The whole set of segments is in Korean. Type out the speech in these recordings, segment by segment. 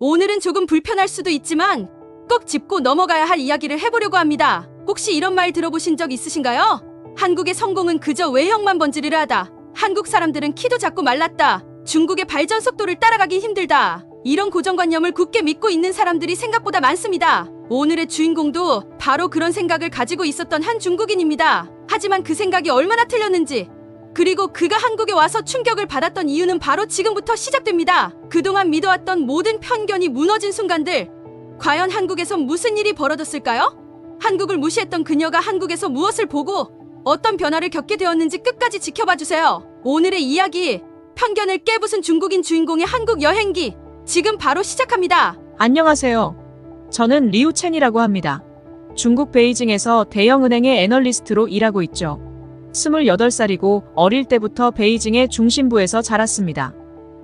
오늘은 조금 불편할 수도 있지만 꼭 짚고 넘어가야 할 이야기를 해보려고 합니다. 혹시 이런 말 들어보신 적 있으신가요? 한국의 성공은 그저 외형만 번지르르하다. 한국 사람들은 키도 작고 말랐다. 중국의 발전 속도를 따라가긴 힘들다. 이런 고정관념을 굳게 믿고 있는 사람들이 생각보다 많습니다. 오늘의 주인공도 바로 그런 생각을 가지고 있었던 한 중국인입니다. 하지만 그 생각이 얼마나 틀렸는지, 그리고 그가 한국에 와서 충격을 받았던 이유는 바로 지금부터 시작됩니다. 그동안 믿어왔던 모든 편견이 무너진 순간들, 과연 한국에선 무슨 일이 벌어졌을까요? 한국을 무시했던 그녀가 한국에서 무엇을 보고 어떤 변화를 겪게 되었는지 끝까지 지켜봐주세요. 오늘의 이야기, 편견을 깨부순 중국인 주인공의 한국 여행기, 지금 바로 시작합니다. 안녕하세요. 저는 리우첸이라고 합니다. 중국 베이징에서 대형은행의 애널리스트로 일하고 있죠. 28살이고 어릴 때부터 베이징의 중심부에서 자랐습니다.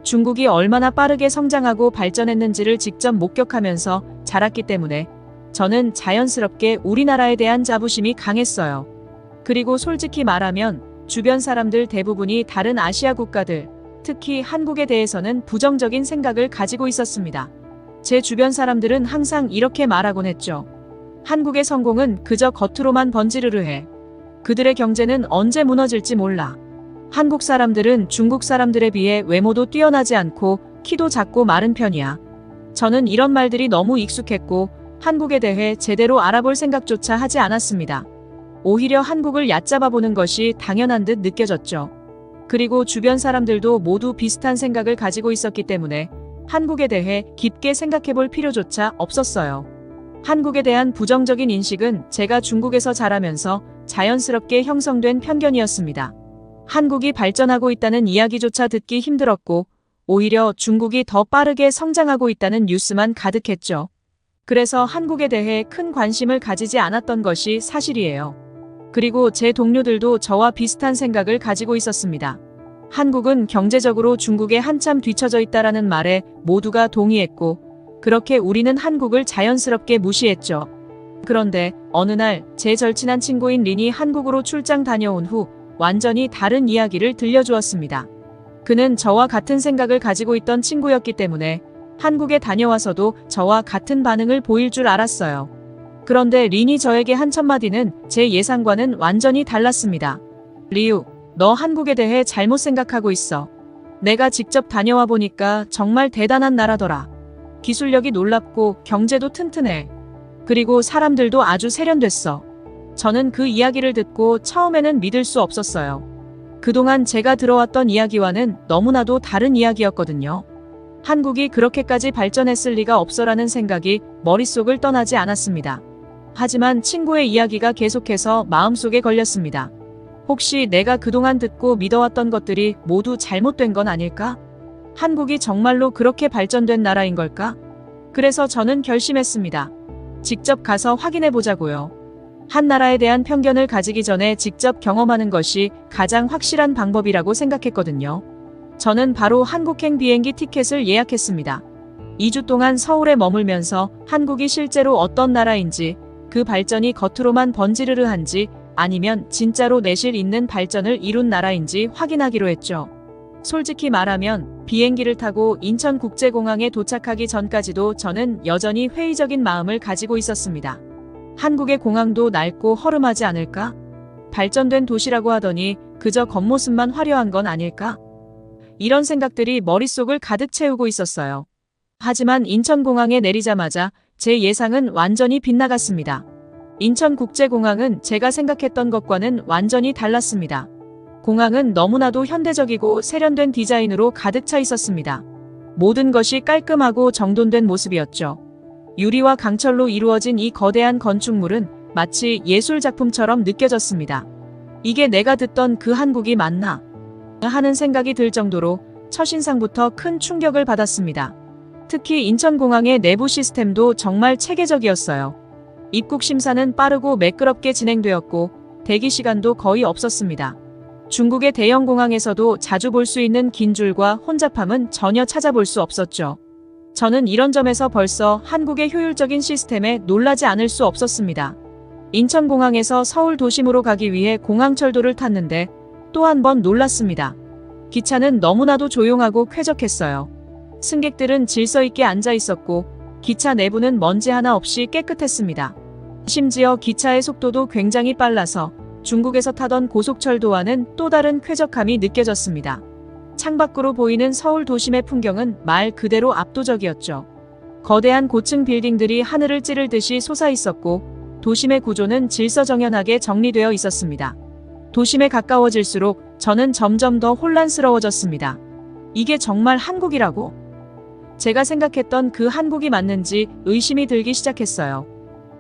중국이 얼마나 빠르게 성장하고 발전했는지를 직접 목격하면서 자랐기 때문에 저는 자연스럽게 우리나라에 대한 자부심이 강했어요. 그리고 솔직히 말하면 주변 사람들 대부분이 다른 아시아 국가들, 특히 한국에 대해서는 부정적인 생각을 가지고 있었습니다. 제 주변 사람들은 항상 이렇게 말하곤 했죠. 한국의 성공은 그저 겉으로만 번지르르해. 그들의 경제는 언제 무너질지 몰라. 한국 사람들은 중국 사람들에 비해 외모도 뛰어나지 않고 키도 작고 마른 편이야. 저는 이런 말들이 너무 익숙했고 한국에 대해 제대로 알아볼 생각조차 하지 않았습니다. 오히려 한국을 얕잡아 보는 것이 당연한 듯 느껴졌죠. 그리고 주변 사람들도 모두 비슷한 생각을 가지고 있었기 때문에 한국에 대해 깊게 생각해 볼 필요조차 없었어요. 한국에 대한 부정적인 인식은 제가 중국에서 자라면서 자연스럽게 형성된 편견이었습니다. 한국이 발전하고 있다는 이야기조차 듣기 힘들었고 오히려 중국이 더 빠르게 성장하고 있다는 뉴스만 가득했죠. 그래서 한국에 대해 큰 관심을 가지지 않았던 것이 사실이에요. 그리고 제 동료들도 저와 비슷한 생각을 가지고 있었습니다. 한국은 경제적으로 중국에 한참 뒤처져 있다라는 말에 모두가 동의했고 그렇게 우리는 한국을 자연스럽게 무시했죠. 그런데 어느 날 제 절친한 친구인 린이 한국으로 출장 다녀온 후 완전히 다른 이야기를 들려주었습니다. 그는 저와 같은 생각을 가지고 있던 친구였기 때문에 한국에 다녀와서도 저와 같은 반응을 보일 줄 알았어요. 그런데 린이 저에게 한 첫마디는 제 예상과는 완전히 달랐습니다. 리우, 너 한국에 대해 잘못 생각하고 있어. 내가 직접 다녀와 보니까 정말 대단한 나라더라. 기술력이 놀랍고 경제도 튼튼해. 그리고 사람들도 아주 세련됐어. 저는 그 이야기를 듣고 처음에는 믿을 수 없었어요. 그동안 제가 들어왔던 이야기와는 너무나도 다른 이야기였거든요. 한국이 그렇게까지 발전했을 리가 없어라는 생각이 머릿속을 떠나지 않았습니다. 하지만 친구의 이야기가 계속해서 마음속에 걸렸습니다. 혹시 내가 그동안 듣고 믿어왔던 것들이 모두 잘못된 건 아닐까? 한국이 정말로 그렇게 발전된 나라인 걸까? 그래서 저는 결심했습니다. 직접 가서 확인해 보자고요. 한 나라에 대한 편견을 가지기 전에 직접 경험하는 것이 가장 확실한 방법이라고 생각했거든요. 저는 바로 한국행 비행기 티켓을 예약했습니다. 2주 동안 서울에 머물면서 한국이 실제로 어떤 나라인지, 그 발전이 겉으로만 번지르르한지 아니면 진짜로 내실 있는 발전을 이룬 나라인지 확인하기로 했죠. 솔직히 말하면 비행기를 타고 인천국제공항에 도착하기 전까지도 저는 여전히 회의적인 마음을 가지고 있었습니다. 한국의 공항도 낡고 허름하지 않을까? 발전된 도시라고 하더니 그저 겉모습만 화려한 건 아닐까? 이런 생각들이 머릿속을 가득 채우고 있었어요. 하지만 인천공항에 내리자마자 제 예상은 완전히 빗나갔습니다. 인천국제공항은 제가 생각했던 것과는 완전히 달랐습니다. 공항은 너무나도 현대적이고 세련된 디자인으로 가득 차 있었습니다. 모든 것이 깔끔하고 정돈된 모습이었죠. 유리와 강철로 이루어진 이 거대한 건축물은 마치 예술작품처럼 느껴졌습니다. 이게 내가 듣던 그 한국이 맞나? 하는 생각이 들 정도로 첫인상부터 큰 충격을 받았습니다. 특히 인천공항의 내부 시스템도 정말 체계적이었어요. 입국 심사는 빠르고 매끄럽게 진행되었고 대기 시간도 거의 없었습니다. 중국의 대형 공항에서도 자주 볼 수 있는 긴 줄과 혼잡함은 전혀 찾아볼 수 없었죠. 저는 이런 점에서 벌써 한국의 효율적인 시스템에 놀라지 않을 수 없었습니다. 인천공항에서 서울 도심으로 가기 위해 공항철도를 탔는데 또 한 번 놀랐습니다. 기차는 너무나도 조용하고 쾌적했어요. 승객들은 질서 있게 앉아 있었고 기차 내부는 먼지 하나 없이 깨끗했습니다. 심지어 기차의 속도도 굉장히 빨라서 중국에서 타던 고속철도와는 또 다른 쾌적함이 느껴졌습니다. 창밖으로 보이는 서울 도심의 풍경은 말 그대로 압도적이었죠. 거대한 고층 빌딩들이 하늘을 찌를 듯이 솟아 있었고 도심의 구조는 질서정연하게 정리되어 있었습니다. 도심에 가까워질수록 저는 점점 더 혼란스러워졌습니다. 이게 정말 한국이라고? 제가 생각했던 그 한국이 맞는지 의심이 들기 시작했어요.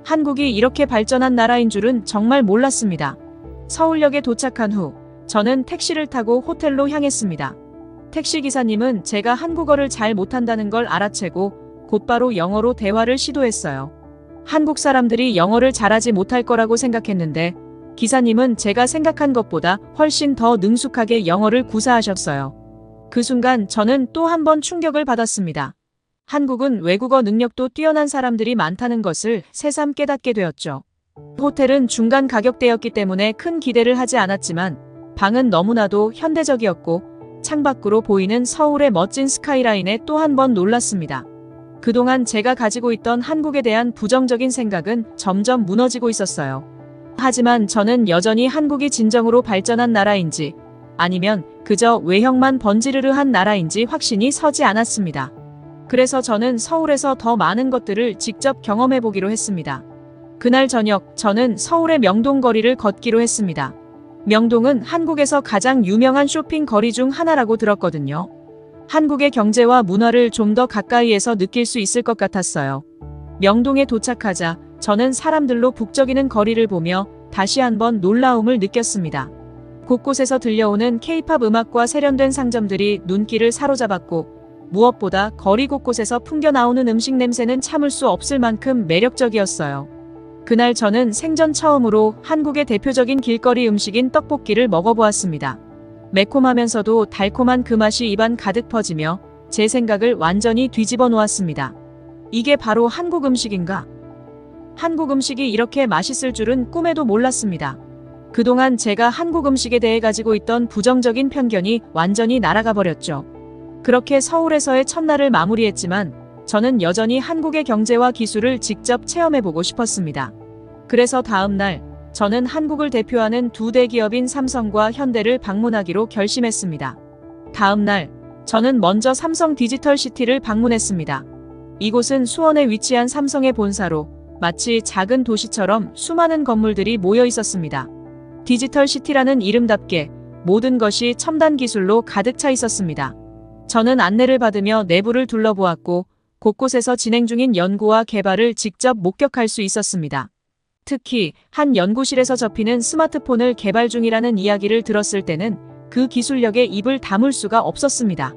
한국이 이렇게 발전한 나라인 줄은 정말 몰랐습니다. 서울역에 도착한 후 저는 택시를 타고 호텔로 향했습니다. 택시기사님은 제가 한국어를 잘 못한다는 걸 알아채고 곧바로 영어로 대화를 시도했어요. 한국 사람들이 영어를 잘하지 못할 거라고 생각했는데 기사님은 제가 생각한 것보다 훨씬 더 능숙하게 영어를 구사하셨어요. 그 순간 저는 또 한 번 충격을 받았습니다. 한국은 외국어 능력도 뛰어난 사람들이 많다는 것을 새삼 깨닫게 되었죠. 호텔은 중간 가격대였기 때문에 큰 기대를 하지 않았지만 방은 너무나도 현대적이었고 창밖으로 보이는 서울의 멋진 스카이라인에 또 한 번 놀랐습니다. 그동안 제가 가지고 있던 한국에 대한 부정적인 생각은 점점 무너지고 있었어요. 하지만 저는 여전히 한국이 진정으로 발전한 나라인지 아니면 그저 외형만 번지르르한 나라인지 확신이 서지 않았습니다. 그래서 저는 서울에서 더 많은 것들을 직접 경험해보기로 했습니다. 그날 저녁 저는 서울의 명동 거리를 걷기로 했습니다. 명동은 한국에서 가장 유명한 쇼핑 거리 중 하나라고 들었거든요. 한국의 경제와 문화를 좀 더 가까이에서 느낄 수 있을 것 같았어요. 명동에 도착하자 저는 사람들로 북적이는 거리를 보며 다시 한번 놀라움을 느꼈습니다. 곳곳에서 들려오는 K-팝 음악과 세련된 상점들이 눈길을 사로잡았고 무엇보다 거리 곳곳에서 풍겨나오는 음식 냄새는 참을 수 없을 만큼 매력적이었어요. 그날 저는 생전 처음으로 한국의 대표적인 길거리 음식인 떡볶이를 먹어보았습니다. 매콤하면서도 달콤한 그 맛이 입안 가득 퍼지며 제 생각을 완전히 뒤집어 놓았습니다. 이게 바로 한국 음식인가? 한국 음식이 이렇게 맛있을 줄은 꿈에도 몰랐습니다. 그동안 제가 한국 음식에 대해 가지고 있던 부정적인 편견이 완전히 날아가 버렸죠. 그렇게 서울에서의 첫날을 마무리했지만 저는 여전히 한국의 경제와 기술을 직접 체험해보고 싶었습니다. 그래서 다음 날 저는 한국을 대표하는 두 대기업인 삼성과 현대를 방문하기로 결심했습니다. 다음 날 저는 먼저 삼성 디지털시티를 방문했습니다. 이곳은 수원에 위치한 삼성의 본사로 마치 작은 도시처럼 수많은 건물들이 모여 있었습니다. 디지털시티라는 이름답게 모든 것이 첨단 기술로 가득 차 있었습니다. 저는 안내를 받으며 내부를 둘러보았고 곳곳에서 진행 중인 연구와 개발을 직접 목격할 수 있었습니다. 특히 한 연구실에서 접히는 스마트폰을 개발 중이라는 이야기를 들었을 때는 그 기술력에 입을 다물 수가 없었습니다.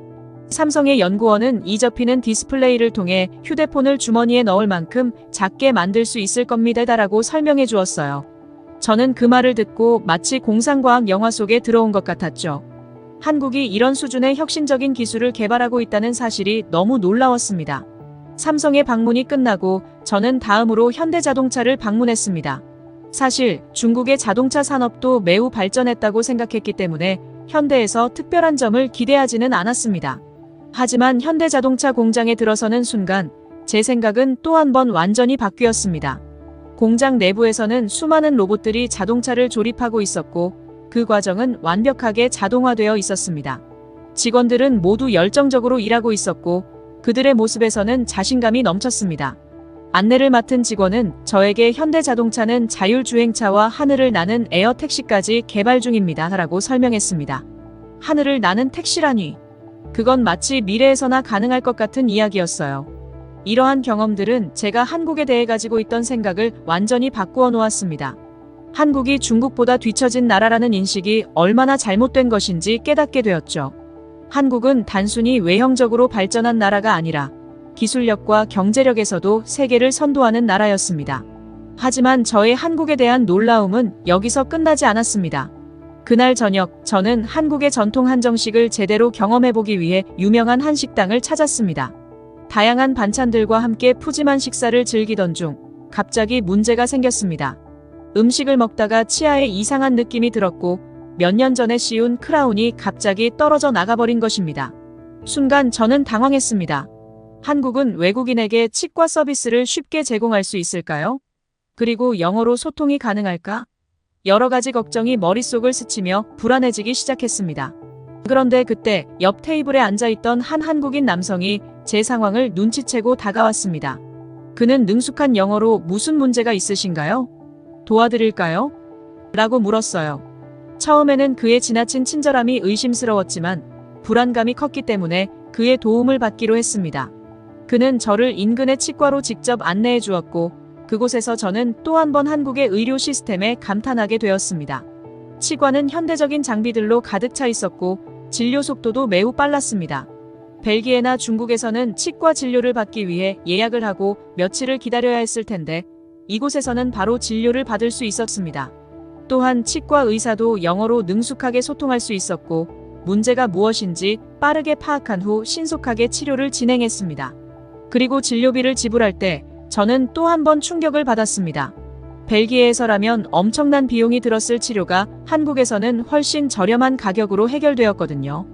삼성의 연구원은 이 접히는 디스플레이를 통해 휴대폰을 주머니에 넣을 만큼 작게 만들 수 있을 겁니다라고 설명해 주었어요. 저는 그 말을 듣고 마치 공상과학 영화 속에 들어온 것 같았죠. 한국이 이런 수준의 혁신적인 기술을 개발하고 있다는 사실이 너무 놀라웠습니다. 삼성의 방문이 끝나고 저는 다음으로 현대자동차를 방문했습니다. 사실 중국의 자동차 산업도 매우 발전했다고 생각했기 때문에 현대에서 특별한 점을 기대하지는 않았습니다. 하지만 현대자동차 공장에 들어서는 순간 제 생각은 또 한 번 완전히 바뀌었습니다. 공장 내부에서는 수많은 로봇들이 자동차를 조립하고 있었고 그 과정은 완벽하게 자동화되어 있었습니다. 직원들은 모두 열정적으로 일하고 있었고 그들의 모습에서는 자신감이 넘쳤습니다. 안내를 맡은 직원은 저에게 현대자동차는 자율주행차와 하늘을 나는 에어택시까지 개발 중입니다 라고 설명했습니다. 하늘을 나는 택시라니. 그건 마치 미래에서나 가능할 것 같은 이야기였어요. 이러한 경험들은 제가 한국에 대해 가지고 있던 생각을 완전히 바꾸어 놓았습니다. 한국이 중국보다 뒤처진 나라라는 인식이 얼마나 잘못된 것인지 깨닫게 되었죠. 한국은 단순히 외형적으로 발전한 나라가 아니라 기술력과 경제력에서도 세계를 선도하는 나라였습니다. 하지만 저의 한국에 대한 놀라움은 여기서 끝나지 않았습니다. 그날 저녁 저는 한국의 전통 한정식을 제대로 경험해보기 위해 유명한 한식당을 찾았습니다. 다양한 반찬들과 함께 푸짐한 식사를 즐기던 중 갑자기 문제가 생겼습니다. 음식을 먹다가 치아에 이상한 느낌이 들었고 몇 년 전에 씌운 크라운이 갑자기 떨어져 나가버린 것입니다. 순간 저는 당황했습니다. 한국은 외국인에게 치과 서비스를 쉽게 제공할 수 있을까요? 그리고 영어로 소통이 가능할까? 여러 가지 걱정이 머릿속을 스치며 불안해지기 시작했습니다. 그런데 그때 옆 테이블에 앉아있던 한 한국인 남성이 제 상황을 눈치채고 다가왔습니다. 그는 능숙한 영어로 무슨 문제가 있으신가요? 도와드릴까요? 라고 물었어요. 처음에는 그의 지나친 친절함이 의심스러웠지만 불안감이 컸기 때문에 그의 도움을 받기로 했습니다. 그는 저를 인근의 치과로 직접 안내해 주었고 그곳에서 저는 또 한 번 한국의 의료 시스템에 감탄하게 되었습니다. 치과는 현대적인 장비들로 가득 차 있었고 진료 속도도 매우 빨랐습니다. 벨기에나 중국에서는 치과 진료를 받기 위해 예약을 하고 며칠을 기다려야 했을 텐데 이곳에서는 바로 진료를 받을 수 있었습니다. 또한 치과 의사도 영어로 능숙하게 소통할 수 있었고 문제가 무엇인지 빠르게 파악한 후 신속하게 치료를 진행했습니다. 그리고 진료비를 지불할 때 저는 또 한 번 충격을 받았습니다. 벨기에에서라면 엄청난 비용이 들었을 치료가 한국에서는 훨씬 저렴한 가격으로 해결되었거든요.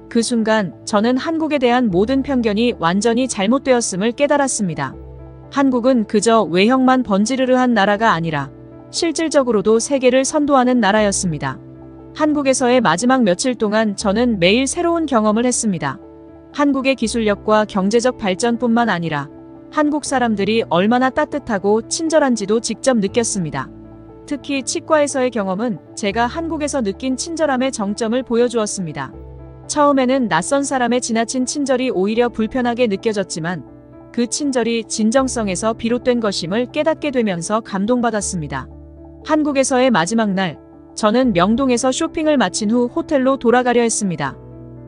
그 순간 저는 한국에 대한 모든 편견이 완전히 잘못되었음을 깨달았습니다. 한국은 그저 외형만 번지르르한 나라가 아니라 실질적으로도 세계를 선도하는 나라였습니다. 한국에서의 마지막 며칠 동안 저는 매일 새로운 경험을 했습니다. 한국의 기술력과 경제적 발전뿐만 아니라 한국 사람들이 얼마나 따뜻하고 친절한지도 직접 느꼈습니다. 특히 치과에서의 경험은 제가 한국에서 느낀 친절함의 정점을 보여주었습니다. 처음에는 낯선 사람의 지나친 친절이 오히려 불편하게 느껴졌지만 그 친절이 진정성에서 비롯된 것임을 깨닫게 되면서 감동받았습니다. 한국에서의 마지막 날, 저는 명동에서 쇼핑을 마친 후 호텔로 돌아가려 했습니다.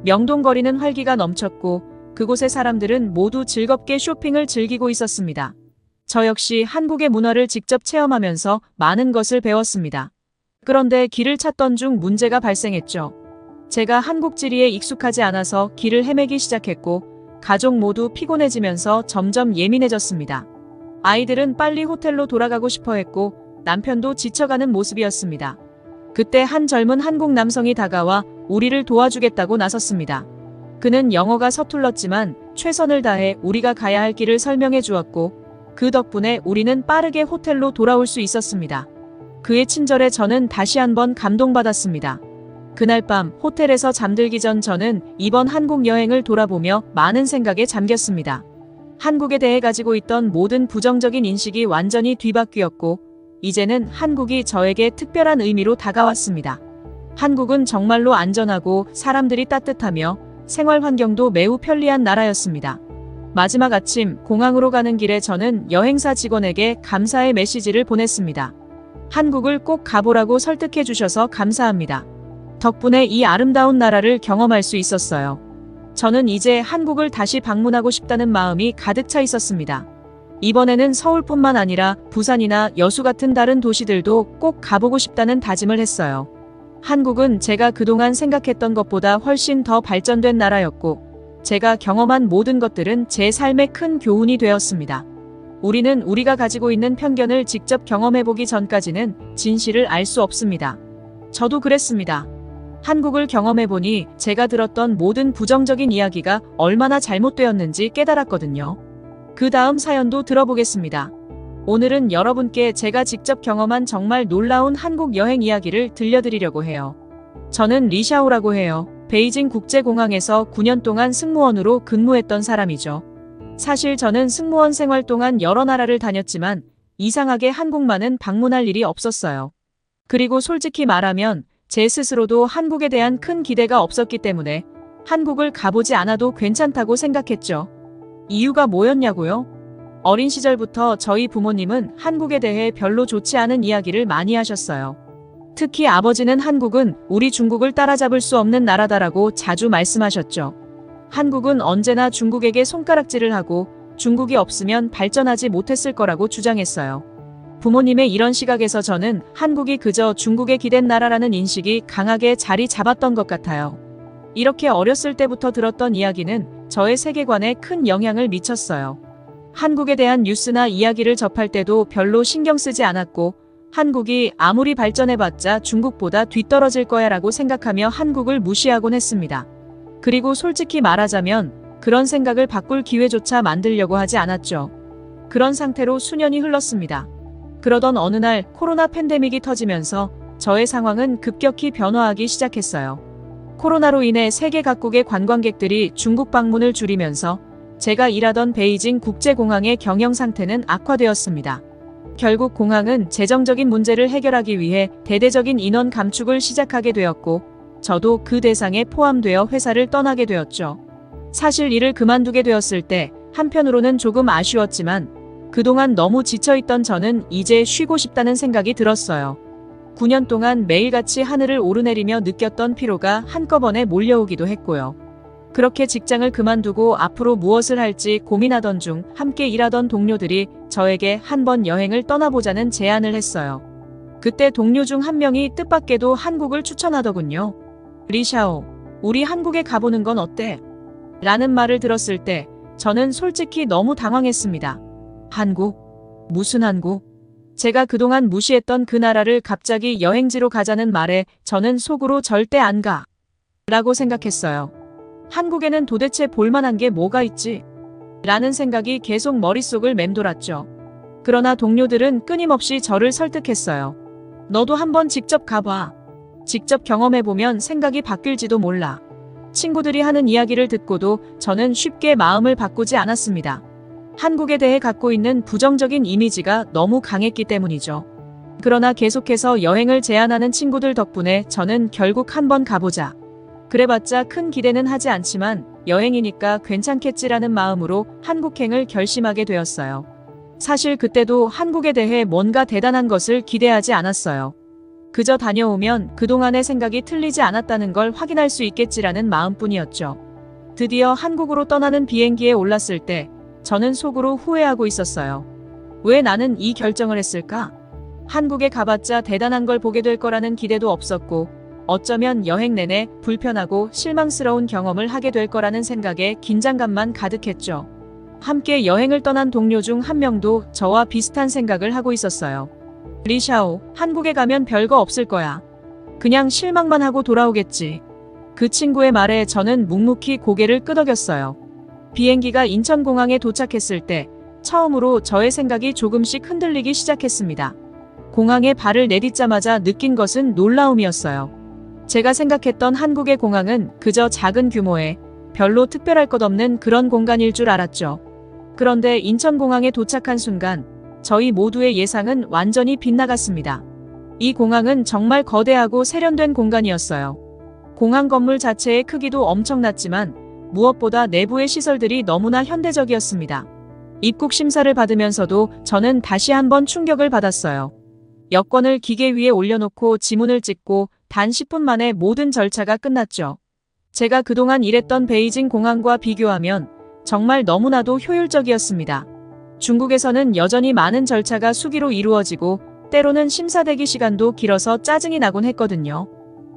명동 거리는 활기가 넘쳤고 그곳의 사람들은 모두 즐겁게 쇼핑을 즐기고 있었습니다. 저 역시 한국의 문화를 직접 체험하면서 많은 것을 배웠습니다. 그런데 길을 찾던 중 문제가 발생했죠. 제가 한국 지리에 익숙하지 않아서 길을 헤매기 시작했고 가족 모두 피곤해지면서 점점 예민해졌습니다. 아이들은 빨리 호텔로 돌아가고 싶어 했고 남편도 지쳐가는 모습이었습니다. 그때 한 젊은 한국 남성이 다가와 우리를 도와주겠다고 나섰습니다. 그는 영어가 서툴렀지만 최선을 다해 우리가 가야 할 길을 설명해 주었고 그 덕분에 우리는 빠르게 호텔로 돌아올 수 있었습니다. 그의 친절에 저는 다시 한번 감동받았습니다. 그날 밤 호텔에서 잠들기 전 저는 이번 한국 여행을 돌아보며 많은 생각에 잠겼습니다. 한국에 대해 가지고 있던 모든 부정적인 인식이 완전히 뒤바뀌었고 이제는 한국이 저에게 특별한 의미로 다가왔습니다. 한국은 정말로 안전하고 사람들이 따뜻하며 생활 환경도 매우 편리한 나라였습니다. 마지막 아침 공항으로 가는 길에 저는 여행사 직원에게 감사의 메시지를 보냈습니다. 한국을 꼭 가보라고 설득해 주셔서 감사합니다. 덕분에 이 아름다운 나라를 경험할 수 있었어요. 저는 이제 한국을 다시 방문하고 싶다는 마음이 가득 차 있었습니다. 이번에는 서울뿐만 아니라 부산이나 여수 같은 다른 도시들도 꼭 가보고 싶다는 다짐을 했어요. 한국은 제가 그동안 생각했던 것보다 훨씬 더 발전된 나라였고 제가 경험한 모든 것들은 제 삶에 큰 교훈이 되었습니다. 우리는 우리가 가지고 있는 편견을 직접 경험해보기 전까지는 진실을 알 수 없습니다. 저도 그랬습니다. 한국을 경험해보니 제가 들었던 모든 부정적인 이야기가 얼마나 잘못되었는지 깨달았거든요. 그 다음 사연도 들어보겠습니다. 오늘은 여러분께 제가 직접 경험한 정말 놀라운 한국 여행 이야기를 들려드리려고 해요. 저는 리샤오라고 해요. 베이징 국제공항에서 9년 동안 승무원으로 근무했던 사람이죠. 사실 저는 승무원 생활 동안 여러 나라를 다녔지만 이상하게 한국만은 방문할 일이 없었어요. 그리고 솔직히 말하면 제 스스로도 한국에 대한 큰 기대가 없었기 때문에 한국을 가보지 않아도 괜찮다고 생각했죠. 이유가 뭐였냐고요? 어린 시절부터 저희 부모님은 한국에 대해 별로 좋지 않은 이야기를 많이 하셨어요. 특히 아버지는 한국은 우리 중국을 따라잡을 수 없는 나라다라고 자주 말씀하셨죠. 한국은 언제나 중국에게 손가락질을 하고 중국이 없으면 발전하지 못했을 거라고 주장했어요. 부모님의 이런 시각에서 저는 한국이 그저 중국에 기댄 나라라는 인식이 강하게 자리 잡았던 것 같아요. 이렇게 어렸을 때부터 들었던 이야기는 저의 세계관에 큰 영향을 미쳤어요. 한국에 대한 뉴스나 이야기를 접할 때도 별로 신경 쓰지 않았고 한국이 아무리 발전해봤자 중국보다 뒤떨어질 거야 라고 생각하며 한국을 무시하곤 했습니다. 그리고 솔직히 말하자면 그런 생각을 바꿀 기회조차 만들려고 하지 않았죠. 그런 상태로 수년이 흘렀습니다. 그러던 어느 날 코로나 팬데믹이 터지면서 저의 상황은 급격히 변화하기 시작했어요. 코로나로 인해 세계 각국의 관광객들이 중국 방문을 줄이면서 제가 일하던 베이징 국제공항의 경영 상태는 악화되었습니다. 결국 공항은 재정적인 문제를 해결하기 위해 대대적인 인원 감축을 시작하게 되었고, 저도 그 대상에 포함되어 회사를 떠나게 되었죠. 사실 일을 그만두게 되었을 때 한편으로는 조금 아쉬웠지만 그동안 너무 지쳐있던 저는 이제 쉬고 싶다는 생각이 들었어요. 9년 동안 매일같이 하늘을 오르내리며 느꼈던 피로가 한꺼번에 몰려오기도 했고요. 그렇게 직장을 그만두고 앞으로 무엇을 할지 고민하던 중 함께 일하던 동료들이 저에게 한번 여행을 떠나보자는 제안을 했어요. 그때 동료 중 한 명이 뜻밖에도 한국을 추천하더군요. 리샤오, 우리 한국에 가보는 건 어때? 라는 말을 들었을 때 저는 솔직히 너무 당황했습니다. 한국? 무슨 한국? 제가 그동안 무시했던 그 나라를 갑자기 여행지로 가자는 말에 저는 속으로 절대 안 가. 라고 생각했어요. 한국에는 도대체 볼만한 게 뭐가 있지? 라는 생각이 계속 머릿속을 맴돌았죠. 그러나 동료들은 끊임없이 저를 설득했어요. 너도 한번 직접 가봐. 직접 경험해보면 생각이 바뀔지도 몰라. 친구들이 하는 이야기를 듣고도 저는 쉽게 마음을 바꾸지 않았습니다. 한국에 대해 갖고 있는 부정적인 이미지가 너무 강했기 때문이죠. 그러나 계속해서 여행을 제안하는 친구들 덕분에 저는 결국 한번 가보자. 그래봤자 큰 기대는 하지 않지만 여행이니까 괜찮겠지라는 마음으로 한국행을 결심하게 되었어요. 사실 그때도 한국에 대해 뭔가 대단한 것을 기대하지 않았어요. 그저 다녀오면 그동안의 생각이 틀리지 않았다는 걸 확인할 수 있겠지라는 마음뿐이었죠. 드디어 한국으로 떠나는 비행기에 올랐을 때 저는 속으로 후회하고 있었어요. 왜 나는 이 결정을 했을까? 한국에 가봤자 대단한 걸 보게 될 거라는 기대도 없었고, 어쩌면 여행 내내 불편하고 실망스러운 경험을 하게 될 거라는 생각에 긴장감만 가득했죠. 함께 여행을 떠난 동료 중 한 명도 저와 비슷한 생각을 하고 있었어요. 리샤오, 한국에 가면 별거 없을 거야. 그냥 실망만 하고 돌아오겠지. 그 친구의 말에 저는 묵묵히 고개를 끄덕였어요. 비행기가 인천공항에 도착했을 때 처음으로 저의 생각이 조금씩 흔들리기 시작했습니다. 공항에 발을 내딛자마자 느낀 것은 놀라움이었어요. 제가 생각했던 한국의 공항은 그저 작은 규모의 별로 특별할 것 없는 그런 공간일 줄 알았죠. 그런데 인천공항에 도착한 순간 저희 모두의 예상은 완전히 빗나갔습니다. 이 공항은 정말 거대하고 세련된 공간이었어요. 공항 건물 자체의 크기도 엄청났지만 무엇보다 내부의 시설들이 너무나 현대적이었습니다. 입국 심사를 받으면서도 저는 다시 한번 충격을 받았어요. 여권을 기계 위에 올려놓고 지문을 찍고 단 10분 만에 모든 절차가 끝났죠. 제가 그동안 일했던 베이징 공항과 비교하면 정말 너무나도 효율적이었습니다. 중국에서는 여전히 많은 절차가 수기로 이루어지고 때로는 심사대기 시간도 길어서 짜증이 나곤 했거든요.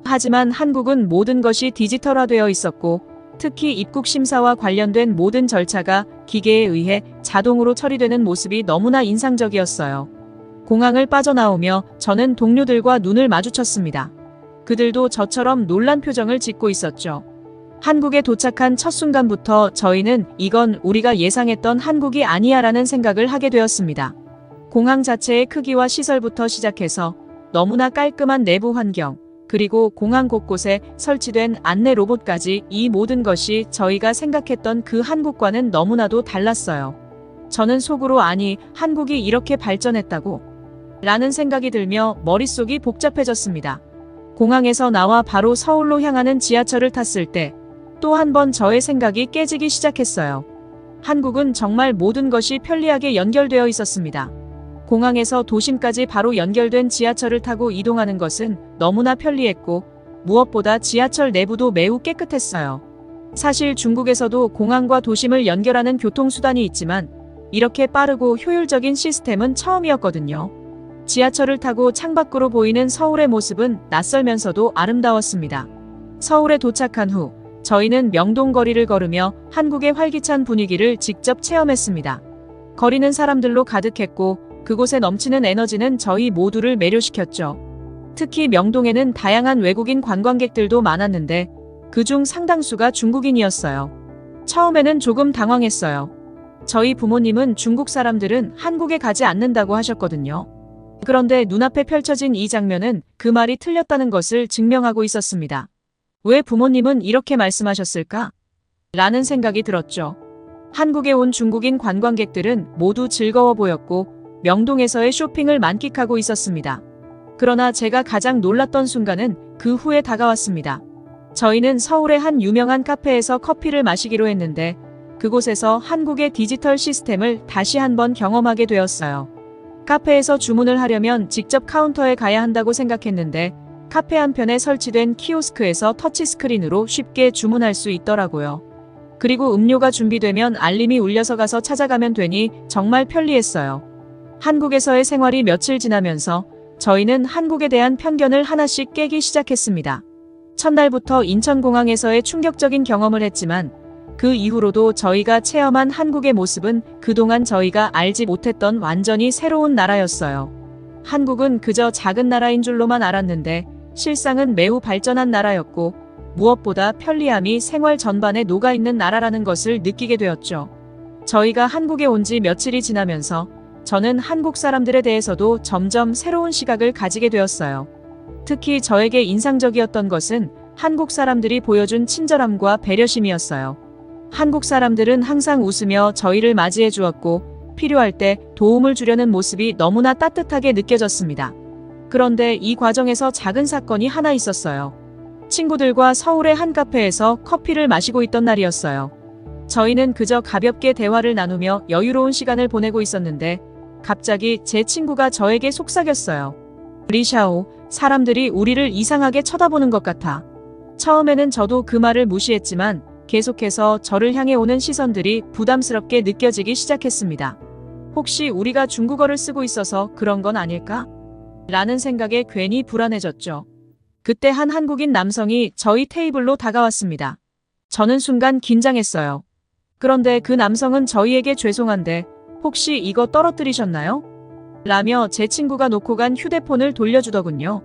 하지만 한국은 모든 것이 디지털화되어 있었고 특히 입국 심사와 관련된 모든 절차가 기계에 의해 자동으로 처리되는 모습이 너무나 인상적이었어요. 공항을 빠져나오며 저는 동료들과 눈을 마주쳤습니다. 그들도 저처럼 놀란 표정을 짓고 있었죠. 한국에 도착한 첫 순간부터 저희는 이건 우리가 예상했던 한국이 아니야라는 생각을 하게 되었습니다. 공항 자체의 크기와 시설부터 시작해서 너무나 깔끔한 내부 환경, 그리고 공항 곳곳에 설치된 안내 로봇까지 이 모든 것이 저희가 생각했던 그 한국과는 너무나도 달랐어요. 저는 속으로 아니, 한국이 이렇게 발전했다고? 라는 생각이 들며 머릿속이 복잡해졌습니다. 공항에서 나와 바로 서울로 향하는 지하철을 탔을 때 또 한 번 저의 생각이 깨지기 시작했어요. 한국은 정말 모든 것이 편리하게 연결되어 있었습니다. 공항에서 도심까지 바로 연결된 지하철을 타고 이동하는 것은 너무나 편리했고 무엇보다 지하철 내부도 매우 깨끗했어요. 사실 중국에서도 공항과 도심을 연결하는 교통수단이 있지만 이렇게 빠르고 효율적인 시스템은 처음이었거든요. 지하철을 타고 창밖으로 보이는 서울의 모습은 낯설면서도 아름다웠습니다. 서울에 도착한 후 저희는 명동거리를 걸으며 한국의 활기찬 분위기를 직접 체험했습니다. 거리는 사람들로 가득했고 그곳에 넘치는 에너지는 저희 모두를 매료시켰죠. 특히 명동에는 다양한 외국인 관광객들도 많았는데 그중 상당수가 중국인이었어요. 처음에는 조금 당황했어요. 저희 부모님은 중국 사람들은 한국에 가지 않는다고 하셨거든요. 그런데 눈앞에 펼쳐진 이 장면은 그 말이 틀렸다는 것을 증명하고 있었습니다. 왜 부모님은 이렇게 말씀하셨을까? 라는 생각이 들었죠. 한국에 온 중국인 관광객들은 모두 즐거워 보였고 명동에서의 쇼핑을 만끽하고 있었습니다. 그러나 제가 가장 놀랐던 순간은 그 후에 다가왔습니다. 저희는 서울의 한 유명한 카페에서 커피를 마시기로 했는데 그곳에서 한국의 디지털 시스템을 다시 한번 경험하게 되었어요. 카페에서 주문을 하려면 직접 카운터에 가야 한다고 생각했는데 카페 한편에 설치된 키오스크에서 터치스크린으로 쉽게 주문할 수 있더라고요. 그리고 음료가 준비되면 알림이 울려서 가서 찾아가면 되니 정말 편리했어요. 한국에서의 생활이 며칠 지나면서 저희는 한국에 대한 편견을 하나씩 깨기 시작했습니다. 첫날부터 인천공항에서의 충격적인 경험을 했지만 그 이후로도 저희가 체험한 한국의 모습은 그동안 저희가 알지 못했던 완전히 새로운 나라였어요. 한국은 그저 작은 나라인 줄로만 알았는데 실상은 매우 발전한 나라였고 무엇보다 편리함이 생활 전반에 녹아있는 나라라는 것을 느끼게 되었죠. 저희가 한국에 온 지 며칠이 지나면서 저는 한국 사람들에 대해서도 점점 새로운 시각을 가지게 되었어요. 특히 저에게 인상적이었던 것은 한국 사람들이 보여준 친절함과 배려심이었어요. 한국 사람들은 항상 웃으며 저희를 맞이해 주었고 필요할 때 도움을 주려는 모습이 너무나 따뜻하게 느껴졌습니다. 그런데 이 과정에서 작은 사건이 하나 있었어요. 친구들과 서울의 한 카페에서 커피를 마시고 있던 날이었어요. 저희는 그저 가볍게 대화를 나누며 여유로운 시간을 보내고 있었는데 갑자기 제 친구가 저에게 속삭였어요. 리샤오, 사람들이 우리를 이상하게 쳐다보는 것 같아. 처음에는 저도 그 말을 무시했지만 계속해서 저를 향해 오는 시선들이 부담스럽게 느껴지기 시작했습니다. 혹시 우리가 중국어를 쓰고 있어서 그런 건 아닐까? 라는 생각에 괜히 불안해졌죠. 그때 한 한국인 남성이 저희 테이블로 다가왔습니다. 저는 순간 긴장했어요. 그런데 그 남성은 저희에게 죄송한데 혹시 이거 떨어뜨리셨나요? 라며 제 친구가 놓고 간 휴대폰을 돌려주더군요.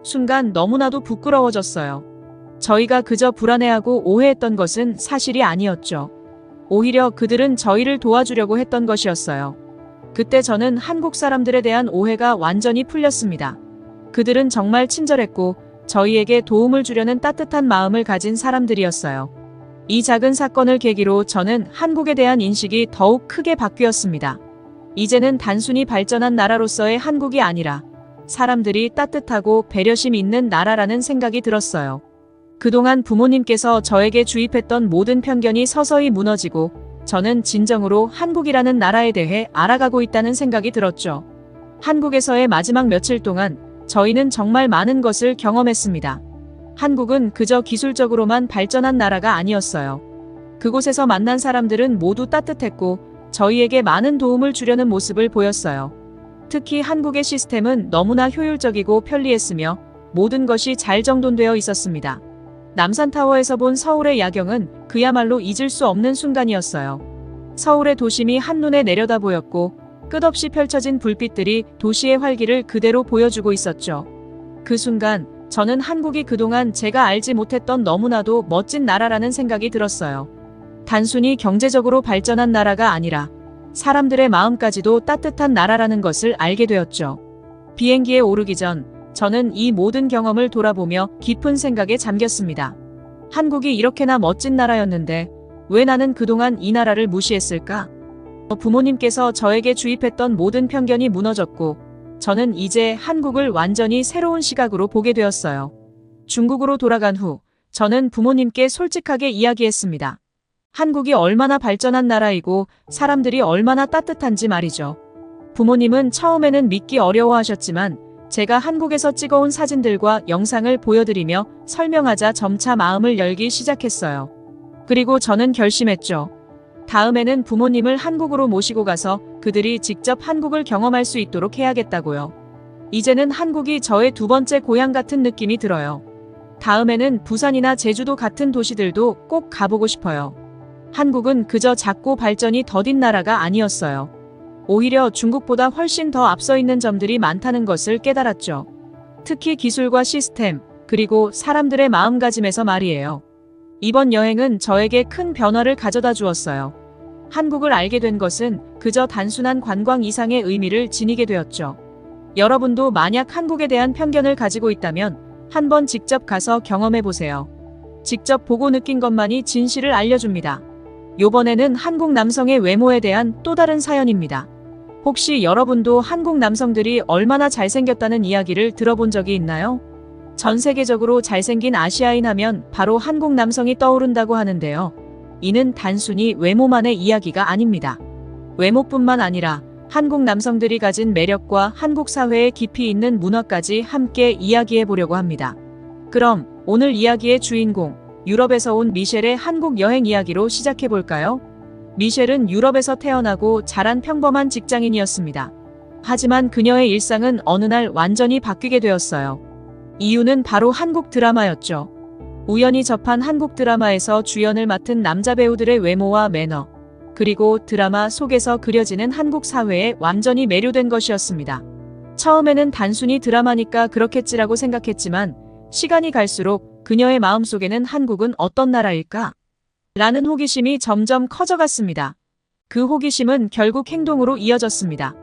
순간 너무나도 부끄러워졌어요. 저희가 그저 불안해하고 오해했던 것은 사실이 아니었죠. 오히려 그들은 저희를 도와주려고 했던 것이었어요. 그때 저는 한국 사람들에 대한 오해가 완전히 풀렸습니다. 그들은 정말 친절했고 저희에게 도움을 주려는 따뜻한 마음을 가진 사람들이었어요. 이 작은 사건을 계기로 저는 한국에 대한 인식이 더욱 크게 바뀌었습니다. 이제는 단순히 발전한 나라로서의 한국이 아니라 사람들이 따뜻하고 배려심 있는 나라라는 생각이 들었어요. 그동안 부모님께서 저에게 주입했던 모든 편견이 서서히 무너지고 저는 진정으로 한국이라는 나라에 대해 알아가고 있다는 생각이 들었죠. 한국에서의 마지막 며칠 동안 저희는 정말 많은 것을 경험했습니다. 한국은 그저 기술적으로만 발전한 나라가 아니었어요. 그곳에서 만난 사람들은 모두 따뜻했고 저희에게 많은 도움을 주려는 모습을 보였어요. 특히 한국의 시스템은 너무나 효율적이고 편리했으며 모든 것이 잘 정돈되어 있었습니다. 남산타워에서 본 서울의 야경은 그야말로 잊을 수 없는 순간이었어요. 서울의 도심이 한눈에 내려다 보였고 끝없이 펼쳐진 불빛들이 도시의 활기를 그대로 보여주고 있었죠. 그 순간 저는 한국이 그동안 제가 알지 못했던 너무나도 멋진 나라라는 생각이 들었어요. 단순히 경제적으로 발전한 나라가 아니라 사람들의 마음까지도 따뜻한 나라라는 것을 알게 되었죠. 비행기에 오르기 전 저는 이 모든 경험을 돌아보며 깊은 생각에 잠겼습니다. 한국이 이렇게나 멋진 나라였는데 왜 나는 그동안 이 나라를 무시했을까? 부모님께서 저에게 주입했던 모든 편견이 무너졌고 저는 이제 한국을 완전히 새로운 시각으로 보게 되었어요. 중국으로 돌아간 후 저는 부모님께 솔직하게 이야기했습니다. 한국이 얼마나 발전한 나라이고 사람들이 얼마나 따뜻한지 말이죠. 부모님은 처음에는 믿기 어려워하셨지만 제가 한국에서 찍어온 사진들과 영상을 보여드리며 설명하자 점차 마음을 열기 시작했어요. 그리고 저는 결심했죠. 다음에는 부모님을 한국으로 모시고 가서 그들이 직접 한국을 경험할 수 있도록 해야겠다고요. 이제는 한국이 저의 두 번째 고향 같은 느낌이 들어요. 다음에는 부산이나 제주도 같은 도시들도 꼭 가보고 싶어요. 한국은 그저 작고 발전이 더딘 나라가 아니었어요. 오히려 중국보다 훨씬 더 앞서 있는 점들이 많다는 것을 깨달았죠. 특히 기술과 시스템, 그리고 사람들의 마음가짐에서 말이에요. 이번 여행은 저에게 큰 변화를 가져다 주었어요. 한국을 알게 된 것은 그저 단순한 관광 이상의 의미를 지니게 되었죠. 여러분도 만약 한국에 대한 편견을 가지고 있다면 한번 직접 가서 경험해 보세요. 직접 보고 느낀 것만이 진실을 알려줍니다. 요번에는 한국 남성의 외모에 대한 또 다른 사연입니다. 혹시 여러분도 한국 남성들이 얼마나 잘생겼다는 이야기를 들어본 적이 있나요? 전 세계적으로 잘생긴 아시아인 하면 바로 한국 남성이 떠오른다고 하는데요. 이는 단순히 외모만의 이야기가 아닙니다. 외모뿐만 아니라 한국 남성들이 가진 매력과 한국 사회에 깊이 있는 문화까지 함께 이야기해 보려고 합니다. 그럼 오늘 이야기의 주인공, 유럽에서 온 미셸의 한국 여행 이야기로 시작해 볼까요? 미셸은 유럽에서 태어나고 자란 평범한 직장인이었습니다. 하지만 그녀의 일상은 어느 날 완전히 바뀌게 되었어요. 이유는 바로 한국 드라마였죠. 우연히 접한 한국 드라마에서 주연을 맡은 남자 배우들의 외모와 매너, 그리고 드라마 속에서 그려지는 한국 사회에 완전히 매료된 것이었습니다. 처음에는 단순히 드라마니까 그렇겠지라고 생각했지만 시간이 갈수록 그녀의 마음속에는 한국은 어떤 나라일까? 라는 호기심이 점점 커져갔습니다. 그 호기심은 결국 행동으로 이어졌습니다.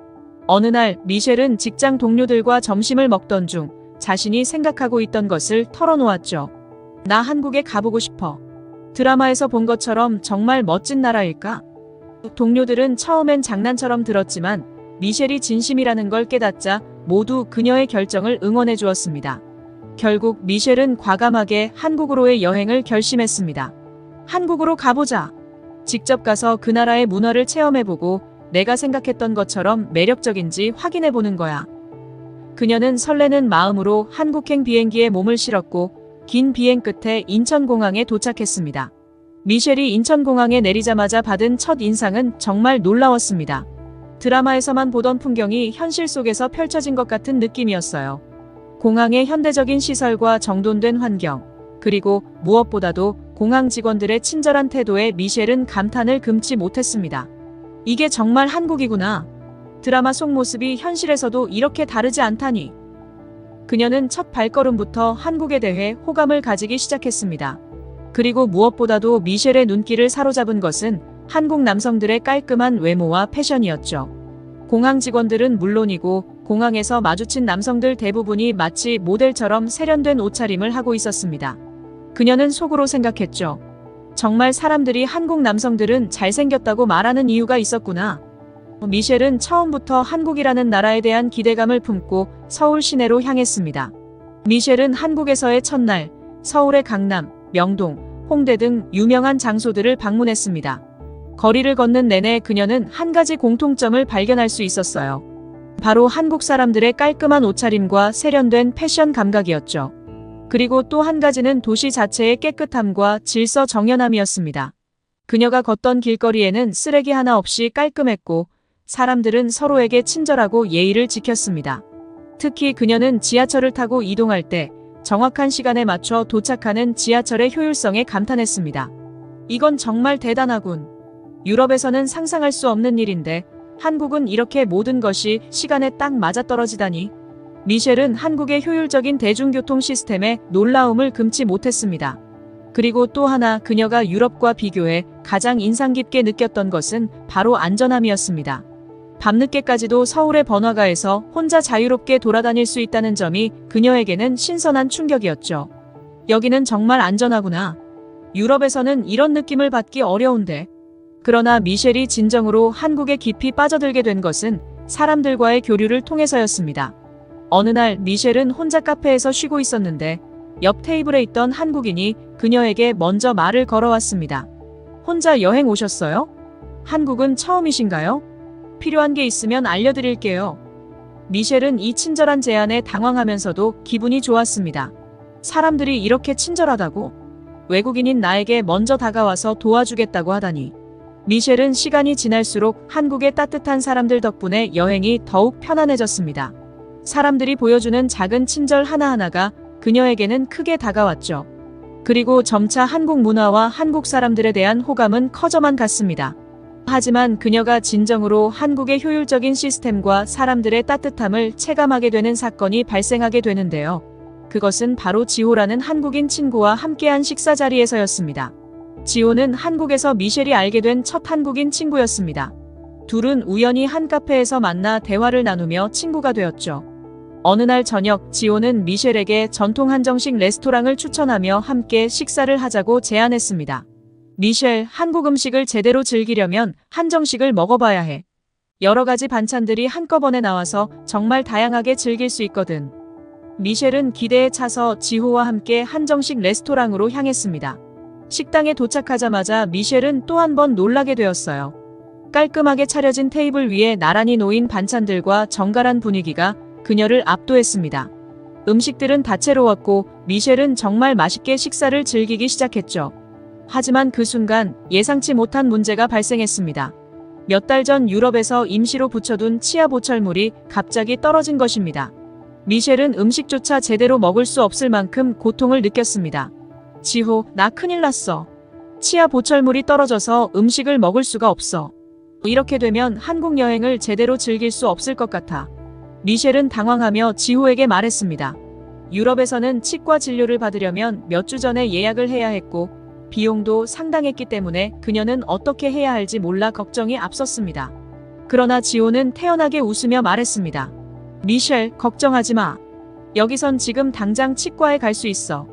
어느 날 미셸은 직장 동료들과 점심을 먹던 중 자신이 생각하고 있던 것을 털어놓았죠. 나 한국에 가보고 싶어. 드라마에서 본 것처럼 정말 멋진 나라일까? 동료들은 처음엔 장난처럼 들었지만 미셸이 진심이라는 걸 깨닫자 모두 그녀의 결정을 응원해 주었습니다. 결국 미셸은 과감하게 한국으로의 여행을 결심했습니다. 한국으로 가보자. 직접 가서 그 나라의 문화를 체험해보고 내가 생각했던 것처럼 매력적인지 확인해보는 거야. 그녀는 설레는 마음으로 한국행 비행기에 몸을 실었고 긴 비행 끝에 인천공항에 도착했습니다. 미셸이 인천공항에 내리자마자 받은 첫 인상은 정말 놀라웠습니다. 드라마에서만 보던 풍경이 현실 속에서 펼쳐진 것 같은 느낌이었어요. 공항의 현대적인 시설과 정돈된 환경, 그리고 무엇보다도 공항 직원들의 친절한 태도에 미셸은 감탄을 금치 못했습니다. 이게 정말 한국이구나. 드라마 속 모습이 현실에서도 이렇게 다르지 않다니. 그녀는 첫 발걸음부터 한국에 대해 호감을 가지기 시작했습니다. 그리고 무엇보다도 미셸의 눈길을 사로잡은 것은 한국 남성들의 깔끔한 외모와 패션이었죠. 공항 직원들은 물론이고 공항에서 마주친 남성들 대부분이 마치 모델처럼 세련된 옷차림을 하고 있었습니다. 그녀는 속으로 생각했죠. 정말 사람들이 한국 남성들은 잘생겼다고 말하는 이유가 있었구나. 미셸은 처음부터 한국이라는 나라에 대한 기대감을 품고 서울 시내로 향했습니다. 미셸은 한국에서의 첫날, 서울의 강남, 명동, 홍대 등 유명한 장소들을 방문했습니다. 거리를 걷는 내내 그녀는 한 가지 공통점을 발견할 수 있었어요. 바로 한국 사람들의 깔끔한 옷차림과 세련된 패션 감각이었죠. 그리고 또 한 가지는 도시 자체의 깨끗함과 질서 정연함이었습니다. 그녀가 걷던 길거리에는 쓰레기 하나 없이 깔끔했고 사람들은 서로에게 친절하고 예의를 지켰습니다. 특히 그녀는 지하철을 타고 이동할 때 정확한 시간에 맞춰 도착하는 지하철의 효율성에 감탄했습니다. 이건 정말 대단하군. 유럽에서는 상상할 수 없는 일인데 한국은 이렇게 모든 것이 시간에 딱 맞아떨어지다니. 미셸은 한국의 효율적인 대중교통 시스템에 놀라움을 금치 못했습니다. 그리고 또 하나 그녀가 유럽과 비교해 가장 인상 깊게 느꼈던 것은 바로 안전함이었습니다. 밤늦게까지도 서울의 번화가에서 혼자 자유롭게 돌아다닐 수 있다는 점이 그녀에게는 신선한 충격이었죠. 여기는 정말 안전하구나. 유럽에서는 이런 느낌을 받기 어려운데. 그러나 미셸이 진정으로 한국에 깊이 빠져들게 된 것은 사람들과의 교류를 통해서였습니다. 어느 날 미셸은 혼자 카페에서 쉬고 있었는데 옆 테이블에 있던 한국인이 그녀에게 먼저 말을 걸어왔습니다. 혼자 여행 오셨어요? 한국은 처음이신가요? 필요한 게 있으면 알려드릴게요. 미셸은 이 친절한 제안에 당황하면서도 기분이 좋았습니다. 사람들이 이렇게 친절하다고? 외국인인 나에게 먼저 다가와서 도와주겠다고 하다니. 미셸은 시간이 지날수록 한국의 따뜻한 사람들 덕분에 여행이 더욱 편안해졌습니다. 사람들이 보여주는 작은 친절 하나하나가 그녀에게는 크게 다가왔죠. 그리고 점차 한국 문화와 한국 사람들에 대한 호감은 커져만 갔습니다. 하지만 그녀가 진정으로 한국의 효율적인 시스템과 사람들의 따뜻함을 체감하게 되는 사건이 발생하게 되는데요. 그것은 바로 지호라는 한국인 친구와 함께한 식사 자리에서였습니다. 지호는 한국에서 미셸이 알게 된 첫 한국인 친구였습니다. 둘은 우연히 한 카페에서 만나 대화를 나누며 친구가 되었죠. 어느 날 저녁 지호는 미셸에게 전통 한정식 레스토랑을 추천하며 함께 식사를 하자고 제안했습니다. 미셸, 한국 음식을 제대로 즐기려면 한정식을 먹어봐야 해. 여러 가지 반찬들이 한꺼번에 나와서 정말 다양하게 즐길 수 있거든. 미셸은 기대에 차서 지호와 함께 한정식 레스토랑으로 향했습니다. 식당에 도착하자마자 미셸은 또 한 번 놀라게 되었어요. 깔끔하게 차려진 테이블 위에 나란히 놓인 반찬들과 정갈한 분위기가 그녀를 압도했습니다. 음식들은 다채로웠고 미셸은 정말 맛있게 식사를 즐기기 시작했죠. 하지만 그 순간 예상치 못한 문제가 발생했습니다. 몇 달 전 유럽에서 임시로 붙여둔 치아 보철물이 갑자기 떨어진 것입니다. 미셸은 음식조차 제대로 먹을 수 없을 만큼 고통을 느꼈습니다. 지호, 나 큰일 났어. 치아 보철물이 떨어져서 음식을 먹을 수가 없어. 이렇게 되면 한국 여행을 제대로 즐길 수 없을 것 같아. 미셸은 당황하며 지호에게 말했습니다. 유럽에서는 치과 진료를 받으려면 몇 주 전에 예약을 해야 했고 비용도 상당했기 때문에 그녀는 어떻게 해야 할지 몰라 걱정이 앞섰습니다. 그러나 지호는 태연하게 웃으며 말했습니다. 미셸, 걱정하지 마. 여기선 지금 당장 치과에 갈 수 있어.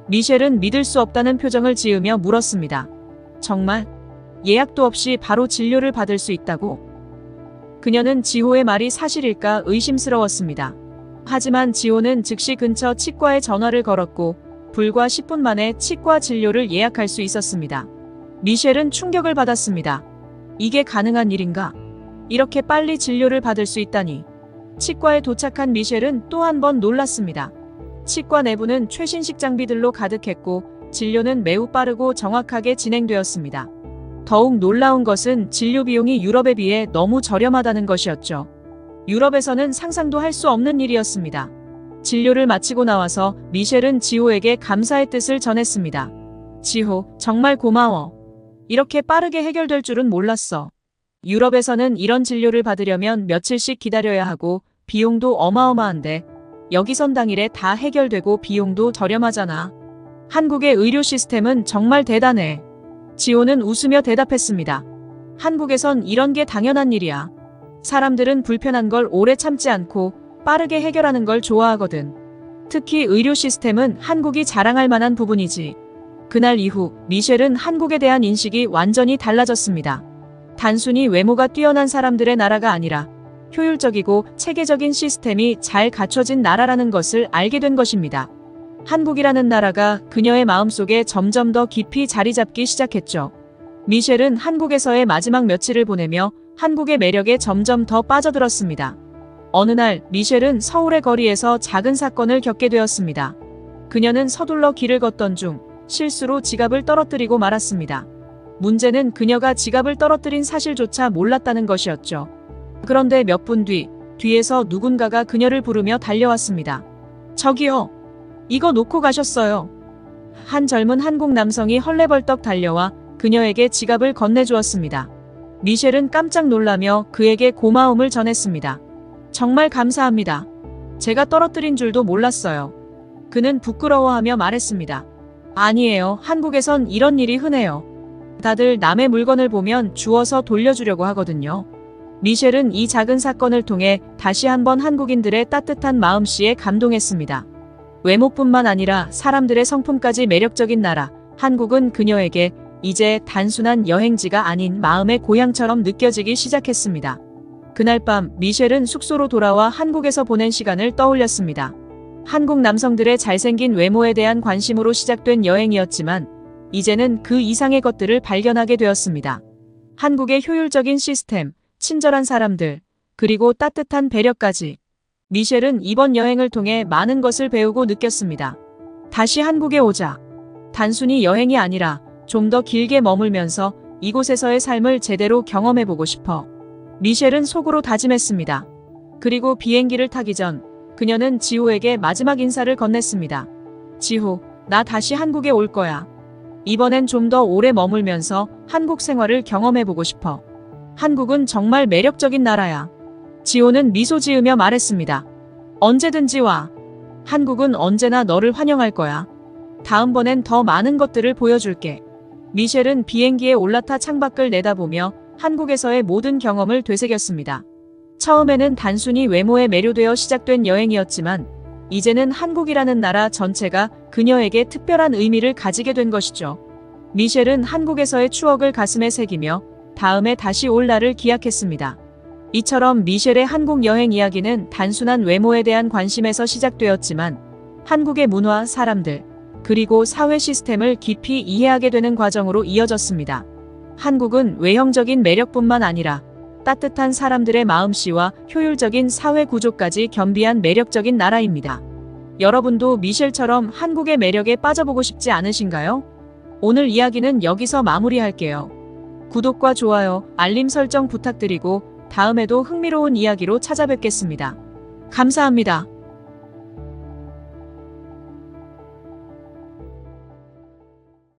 미셸은 믿을 수 없다는 표정을 지으며 물었습니다. 정말? 예약도 없이 바로 진료를 받을 수 있다고? 그녀는 지호의 말이 사실일까 의심스러웠습니다. 하지만 지호는 즉시 근처 치과에 전화를 걸었고 불과 10분 만에 치과 진료를 예약할 수 있었습니다. 미셸은 충격을 받았습니다. 이게 가능한 일인가? 이렇게 빨리 진료를 받을 수 있다니. 치과에 도착한 미셸은 또 한 번 놀랐습니다. 치과 내부는 최신식 장비들로 가득했고 진료는 매우 빠르고 정확하게 진행되었습니다. 더욱 놀라운 것은 진료 비용이 유럽에 비해 너무 저렴하다는 것이었죠. 유럽에서는 상상도 할 수 없는 일이었습니다. 진료를 마치고 나와서 미셸은 지호에게 감사의 뜻을 전했습니다. 지호, 정말 고마워. 이렇게 빠르게 해결될 줄은 몰랐어. 유럽에서는 이런 진료를 받으려면 며칠씩 기다려야 하고 비용도 어마어마한데 여기선 당일에 다 해결되고 비용도 저렴하잖아. 한국의 의료 시스템은 정말 대단해. 지호는 웃으며 대답했습니다. 한국에선 이런 게 당연한 일이야. 사람들은 불편한 걸 오래 참지 않고 빠르게 해결하는 걸 좋아하거든. 특히 의료 시스템은 한국이 자랑할 만한 부분이지. 그날 이후 미셸은 한국에 대한 인식이 완전히 달라졌습니다. 단순히 외모가 뛰어난 사람들의 나라가 아니라 효율적이고 체계적인 시스템이 잘 갖춰진 나라라는 것을 알게 된 것입니다. 한국이라는 나라가 그녀의 마음속에 점점 더 깊이 자리 잡기 시작했죠. 미셸은 한국에서의 마지막 며칠을 보내며 한국의 매력에 점점 더 빠져들었습니다. 어느 날 미셸은 서울의 거리에서 작은 사건을 겪게 되었습니다. 그녀는 서둘러 길을 걷던 중 실수로 지갑을 떨어뜨리고 말았습니다. 문제는 그녀가 지갑을 떨어뜨린 사실조차 몰랐다는 것이었죠. 그런데 몇 분 뒤에서 누군가가 그녀를 부르며 달려왔습니다. 저기요. 이거 놓고 가셨어요. 한 젊은 한국 남성이 헐레벌떡 달려와 그녀에게 지갑을 건네주었습니다. 미셸은 깜짝 놀라며 그에게 고마움을 전했습니다. 정말 감사합니다. 제가 떨어뜨린 줄도 몰랐어요. 그는 부끄러워하며 말했습니다. 아니에요. 한국에선 이런 일이 흔해요. 다들 남의 물건을 보면 주워서 돌려주려고 하거든요. 미셸은 이 작은 사건을 통해 다시 한번 한국인들의 따뜻한 마음씨에 감동했습니다. 외모뿐만 아니라 사람들의 성품까지 매력적인 나라, 한국은 그녀에게 이제 단순한 여행지가 아닌 마음의 고향처럼 느껴지기 시작했습니다. 그날 밤 미셸은 숙소로 돌아와 한국에서 보낸 시간을 떠올렸습니다. 한국 남성들의 잘생긴 외모에 대한 관심으로 시작된 여행이었지만 이제는 그 이상의 것들을 발견하게 되었습니다. 한국의 효율적인 시스템, 친절한 사람들, 그리고 따뜻한 배려까지. 미셸은 이번 여행을 통해 많은 것을 배우고 느꼈습니다. 다시 한국에 오자. 단순히 여행이 아니라 좀 더 길게 머물면서 이곳에서의 삶을 제대로 경험해보고 싶어. 미셸은 속으로 다짐했습니다. 그리고 비행기를 타기 전 그녀는 지호에게 마지막 인사를 건넸습니다. 지호, 나 다시 한국에 올 거야. 이번엔 좀 더 오래 머물면서 한국 생활을 경험해보고 싶어. 한국은 정말 매력적인 나라야. 지호는 미소 지으며 말했습니다. 언제든지 와. 한국은 언제나 너를 환영할 거야. 다음번엔 더 많은 것들을 보여줄게. 미셸은 비행기에 올라타 창밖을 내다보며 한국에서의 모든 경험을 되새겼습니다. 처음에는 단순히 외모에 매료되어 시작된 여행이었지만 이제는 한국이라는 나라 전체가 그녀에게 특별한 의미를 가지게 된 것이죠. 미셸은 한국에서의 추억을 가슴에 새기며 다음에 다시 올 날을 기약했습니다. 이처럼 미셸의 한국 여행 이야기는 단순한 외모에 대한 관심에서 시작되었지만 한국의 문화, 사람들, 그리고 사회 시스템을 깊이 이해하게 되는 과정으로 이어졌습니다. 한국은 외형적인 매력뿐만 아니라 따뜻한 사람들의 마음씨와 효율적인 사회 구조까지 겸비한 매력적인 나라입니다. 여러분도 미셸처럼 한국의 매력에 빠져보고 싶지 않으신가요? 오늘 이야기는 여기서 마무리할게요. 구독과 좋아요, 알림 설정 부탁드리고 다음에도 흥미로운 이야기로 찾아뵙겠습니다. 감사합니다.